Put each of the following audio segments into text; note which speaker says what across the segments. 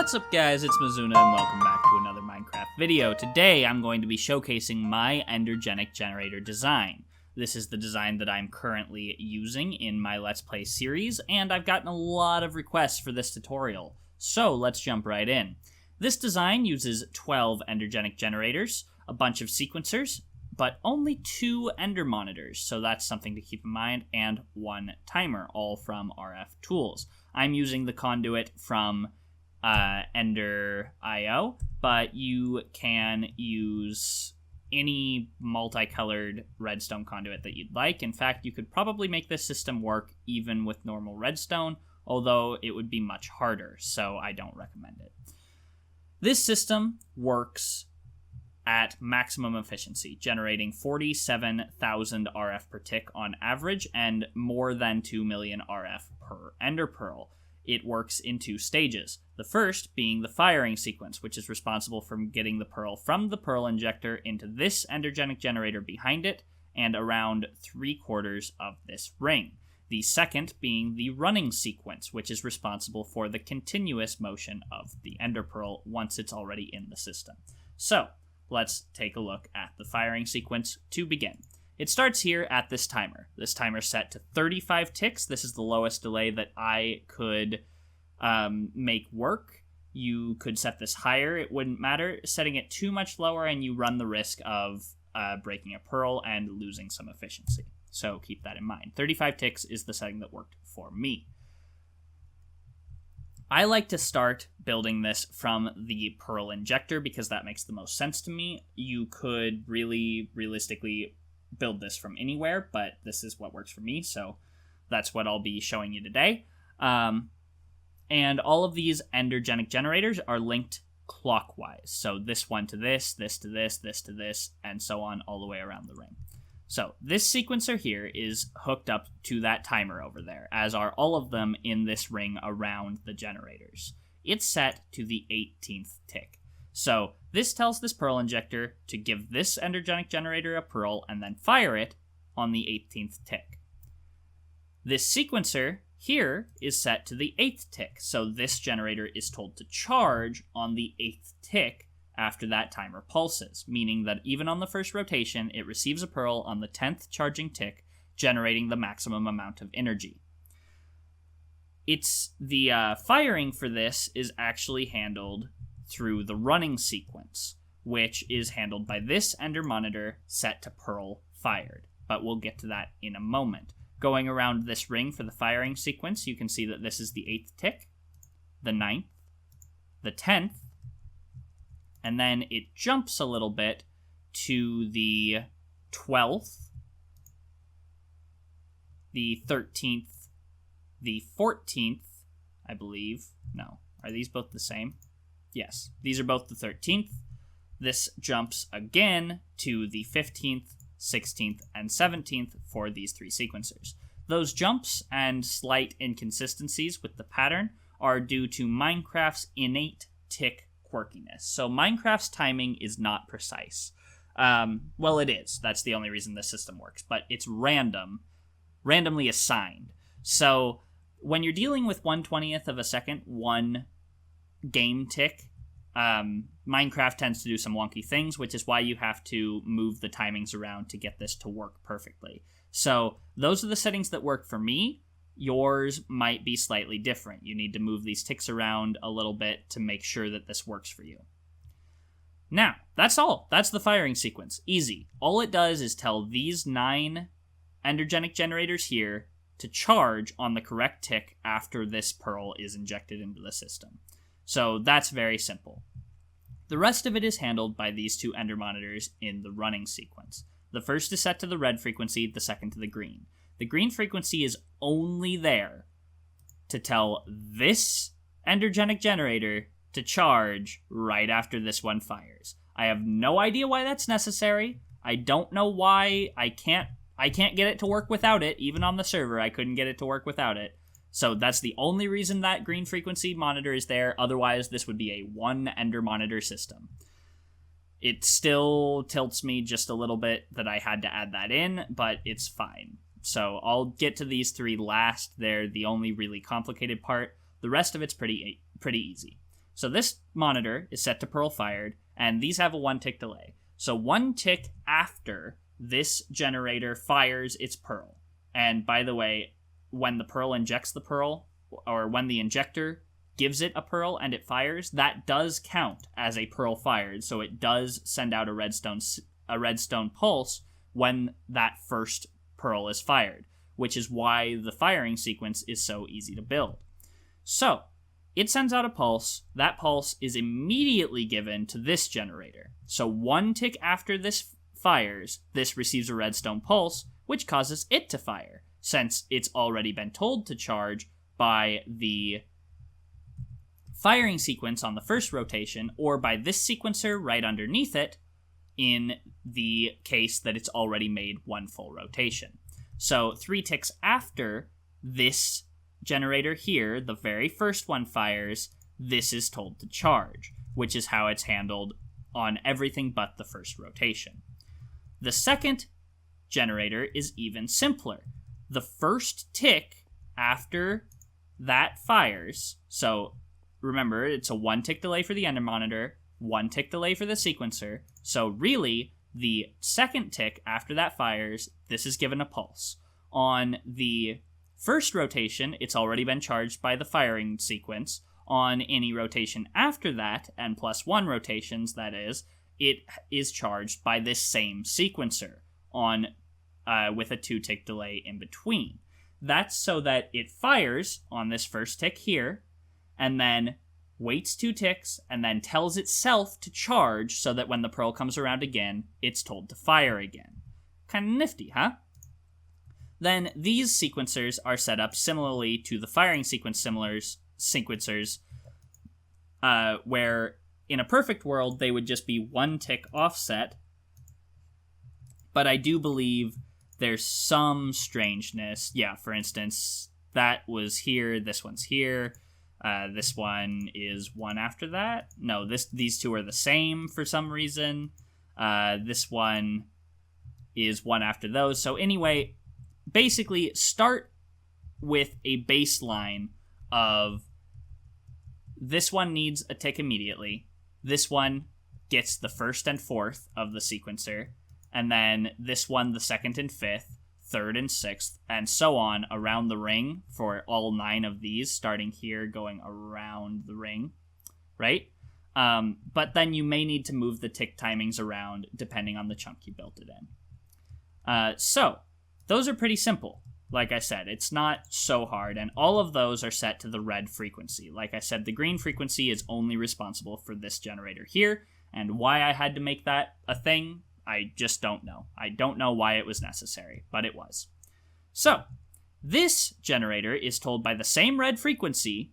Speaker 1: What's up guys, it's Mizuna and welcome back to another Minecraft video. Today I'm going to be showcasing my Endergenic generator design. This is the design that I'm currently using in my Let's Play series, and I've gotten a lot of requests for this tutorial. So let's jump right in. This design uses 12 Endergenic generators, a bunch of sequencers, but only 2 Ender monitors, so that's something to keep in mind, and 1 timer, all from RF Tools. I'm using the conduit from Ender.io, but you can use any multicolored redstone conduit that you'd like. In fact, you could probably make this system work even with normal redstone, although it would be much harder, so I don't recommend it. This system works at maximum efficiency, generating 47,000 RF per tick on average and more than 2 million RF per Ender Pearl. It works in 2 stages. The first being the firing sequence, which is responsible for getting the pearl from the pearl injector into this Endergenic generator behind it and around 3/4 of this ring. The second being the running sequence, which is responsible for the continuous motion of the Ender Pearl once it's already in the system. So, let's take a look at the firing sequence to begin. It starts here at this timer. This timer is set to 35 ticks. This is the lowest delay that I could make work. You could set this higher. It wouldn't matter. Setting it too much lower and you run the risk of breaking a pearl and losing some efficiency. So keep that in mind. 35 ticks is the setting that worked for me. I like to start building this from the pearl injector because that makes the most sense to me. You could really realistically build this from anywhere, but this is what works for me, so that's what I'll be showing you today. And all of these Endergenic generators are linked clockwise, so this one to this to this, this to this, and so on all the way around the ring. So this sequencer here is hooked up to that timer over there, as are all of them in this ring around the generators. It's set to the 18th tick. So this tells this pearl injector to give this Endergenic generator a pearl and then fire it on the 18th tick. This sequencer here is set to the 8th tick, so this generator is told to charge on the 8th tick after that timer pulses, meaning that even on the first rotation, it receives a pearl on the 10th charging tick, generating the maximum amount of energy. It's the firing for this is actually handled through the running sequence, which is handled by this Ender monitor set to pearl fired, but we'll get to that in a moment. Going around this ring for the firing sequence, you can see that this is the 8th tick, the 9th, the 10th, and then it jumps a little bit to the 12th, the 13th, the 14th, I believe. No, are these both the same? Yes, these are both the 13th. This jumps again to the 15th, 16th, and 17th for these 3 sequencers. Those jumps and slight inconsistencies with the pattern are due to Minecraft's innate tick quirkiness. So Minecraft's timing is not precise. Well, it is. That's the only reason this system works, but it's randomly assigned. So when you're dealing with 1/20th of a second, one game tick, Minecraft tends to do some wonky things, which is why you have to move the timings around to get this to work perfectly. So those are the settings that work for me. Yours might be slightly different. You need to move these ticks around a little bit to make sure that this works for you. Now, that's all. That's the firing sequence. Easy. All it does is tell these 9 Endergenic generators here to charge on the correct tick after this pearl is injected into the system. So that's very simple. The rest of it is handled by these 2 Ender monitors in the running sequence. The first is set to the red frequency, the second to the green. The green frequency is only there to tell this Endergenic generator to charge right after this one fires. I have no idea why that's necessary. I don't know why I can't get it to work without it. Even on the server, I couldn't get it to work without it. So that's the only reason that green frequency monitor is there. Otherwise, this would be a 1 Ender monitor system. It still tilts me just a little bit that I had to add that in, but it's fine. So I'll get to these 3 last. They're the only really complicated part. The rest of it's pretty easy. So this monitor is set to Pearl fired, and these have a 1 tick delay. So 1 tick after this generator fires its Pearl. And by the way, when the Pearl injects the Pearl, or when the injector gives it a Pearl and it fires, that does count as a Pearl fired. So it does send out a redstone pulse when that first Pearl is fired, which is why the firing sequence is so easy to build. So it sends out a pulse. That pulse is immediately given to this generator. So 1 tick after this fires, this receives a redstone pulse, which causes it to fire, since it's already been told to charge by the firing sequence on the first rotation, or by this sequencer right underneath it, in the case that it's already made 1 full rotation. So 3 ticks after this generator here, the very first one fires, this is told to charge, which is how it's handled on everything but the first rotation. The second generator is even simpler. The first tick after that fires, so remember, it's a 1 tick delay for the Ender monitor, 1 tick delay for the sequencer, so really, the second tick after that fires, this is given a pulse. On the first rotation, it's already been charged by the firing sequence. On any rotation after that, and +1 rotations, that is, it is charged by this same sequencer on with a 2 tick delay in between. That's so that it fires on this first tick here, and then waits 2 ticks, and then tells itself to charge so that when the Pearl comes around again, it's told to fire again. Kind of nifty, huh? Then these sequencers are set up similarly to the firing sequencers, where in a perfect world, they would just be 1 tick offset, but I do believe there's some strangeness. Yeah, for instance, that was here, this one's here, this one is 1 after that. No, these two are the same for some reason. This one is 1 after those. So anyway, basically start with a baseline of this one needs a tick immediately. This one gets the first and fourth of the sequencer, and then this one the second and fifth, third and sixth, and so on around the ring for all 9 of these, starting here, going around the ring, right? But then you may need to move the tick timings around depending on the chunk you built it in. So, those are pretty simple. Like I said, it's not so hard, and all of those are set to the red frequency. Like I said, the green frequency is only responsible for this generator here, and why I had to make that a thing, I just don't know. I don't know why it was necessary, but it was. So, this generator is told by the same red frequency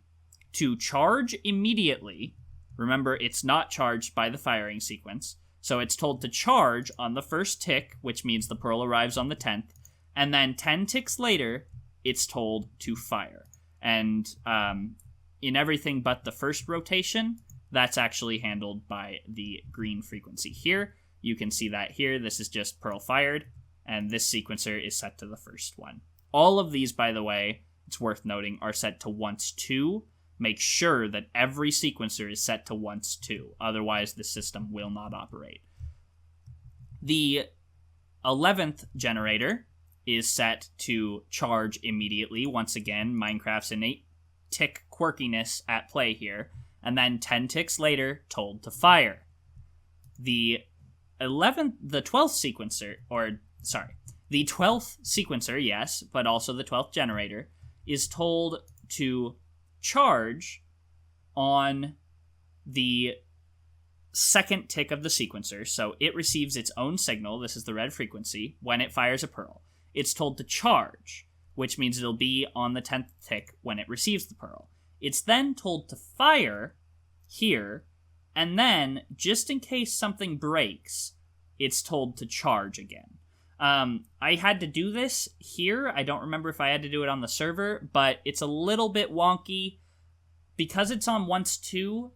Speaker 1: to charge immediately. Remember, it's not charged by the firing sequence, so it's told to charge on the first tick, which means the Pearl arrives on the 10th, and then 10 ticks later, it's told to fire. And in everything but the first rotation, that's actually handled by the green frequency here. You can see that here. This is just Pearl fired, and this sequencer is set to the first one. All of these, by the way, it's worth noting, are set to once 2. Make sure that every sequencer is set to once 2. Otherwise, the system will not operate. The 11th generator is set to charge immediately. Once again, Minecraft's innate tick quirkiness at play here. And then 10 ticks later, told to fire. The 12th sequencer, yes, but also the 12th generator, is told to charge on the second tick of the sequencer. So it receives its own signal, this is the red frequency, when it fires a Pearl. It's told to charge, which means it'll be on the 10th tick when it receives the Pearl. It's then told to fire here, and then, just in case something breaks, it's told to charge again. I had to do this here. I don't remember if I had to do it on the server, but it's a little bit wonky. Because it's on once 2,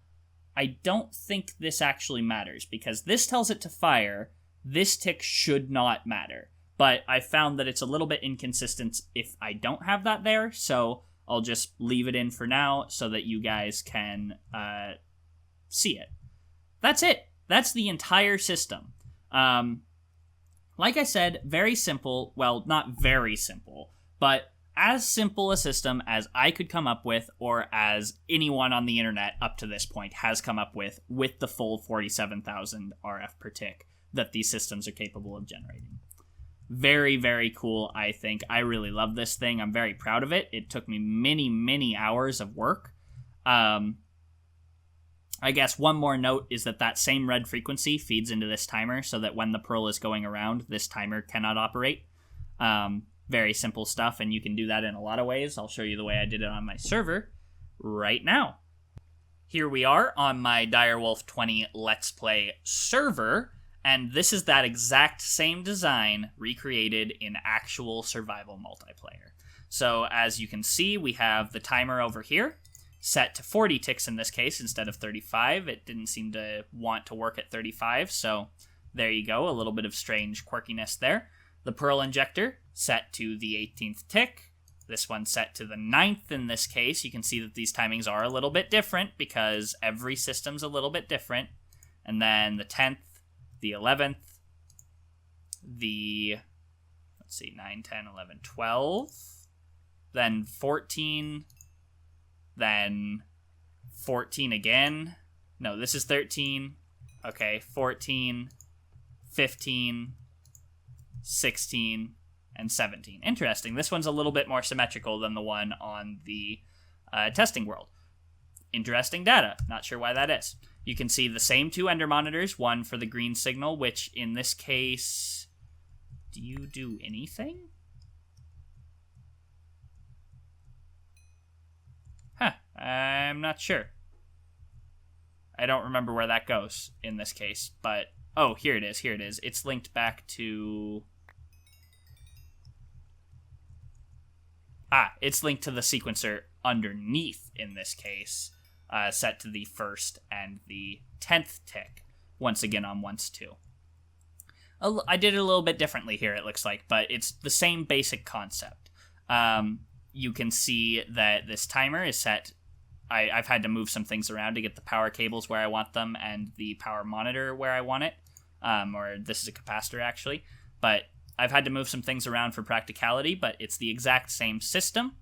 Speaker 1: I don't think this actually matters, because this tells it to fire. This tick should not matter. But I found that it's a little bit inconsistent if I don't have that there, so I'll just leave it in for now so that you guys can see it. That's it. That's the entire system. Like I said, very simple. Well, not very simple, but as simple a system as I could come up with, or as anyone on the internet up to this point has come up with the full 47,000 RF per tick that these systems are capable of generating. Very, very cool, I think. I really love this thing. I'm very proud of it. It took me many, many hours of work. I guess one more note is that same red frequency feeds into this timer so that when the pearl is going around, this timer cannot operate. Very simple stuff, and you can do that in a lot of ways. I'll show you the way I did it on my server right now. Here we are on my Direwolf 20 Let's Play server, and this is that exact same design recreated in actual survival multiplayer. So as you can see, we have the timer over here, set to 40 ticks in this case instead of 35. It didn't seem to want to work at 35, so there you go, a little bit of strange quirkiness there. The pearl injector set to the 18th tick. This one set to the 9th in this case. You can see that these timings are a little bit different because every system's a little bit different. And then the 10th, the 11th, the, 9, 10, 11, 12, then 14, then 14 again. No, this is 13. Okay, 14, 15, 16, and 17. Interesting. This one's a little bit more symmetrical than the one on the testing world. Interesting data. Not sure why that is. You can see the same two ender monitors, one for the green signal, which in this case... Do you do anything? Huh. I'm not sure. I don't remember where that goes in this case, but... Oh, here it is, here it is. It's linked back to... it's linked to the sequencer underneath in this case, set to the 1st and the 10th tick, once again on once 2. I did it a little bit differently here, it looks like, but it's the same basic concept. You can see that this timer is set... I've had to move some things around to get the power cables where I want them and the power monitor where I want it. Or this is a capacitor, actually. But I've had to move some things around for practicality, but it's the exact same system,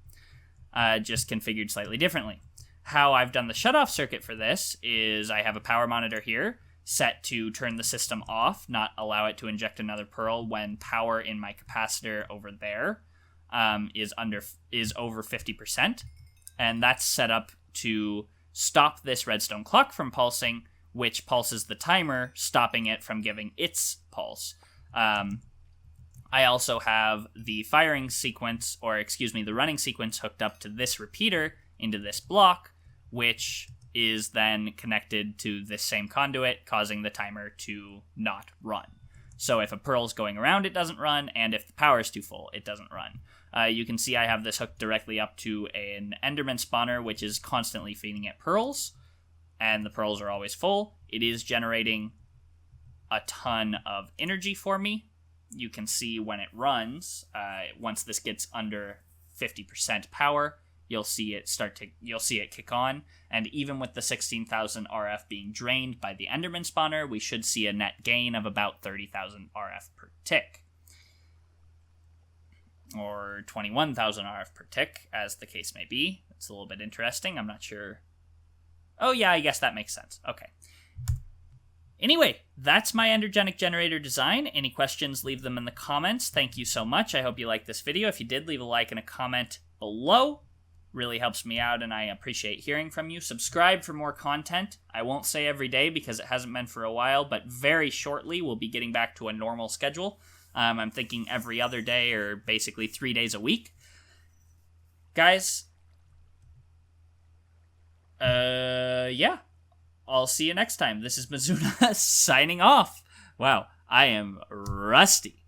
Speaker 1: just configured slightly differently. How I've done the shutoff circuit for this is I have a power monitor here set to turn the system off, not allow it to inject another pearl when power in my capacitor over there is over 50%. And that's set up to stop this redstone clock from pulsing, which pulses the timer, stopping it from giving its pulse. I also have the firing sequence, the running sequence hooked up to this repeater into this block, which is then connected to this same conduit, causing the timer to not run. So if a pearl's going around, it doesn't run, and if the power's too full, it doesn't run. You can see I have this hooked directly up to an Enderman spawner, which is constantly feeding it pearls, and the pearls are always full. It is generating a ton of energy for me. You can see when it runs, once this gets under 50% power, you'll see it kick on, and even with the 16,000 RF being drained by the Enderman spawner, we should see a net gain of about 30,000 RF per tick. Or 21,000 RF per tick, as the case may be. It's a little bit interesting, I'm not sure. Oh yeah, I guess that makes sense. Okay. Anyway, that's my Endergenic generator design. Any questions, leave them in the comments. Thank you so much. I hope you liked this video. If you did, leave a like and a comment below. Really helps me out, and I appreciate hearing from you. Subscribe for more content. I won't say every day because it hasn't been for a while, but very shortly we'll be getting back to a normal schedule. I'm thinking every other day, or basically 3 days a week. Guys, yeah. I'll see you next time. This is Mizuna signing off. Wow, I am rusty.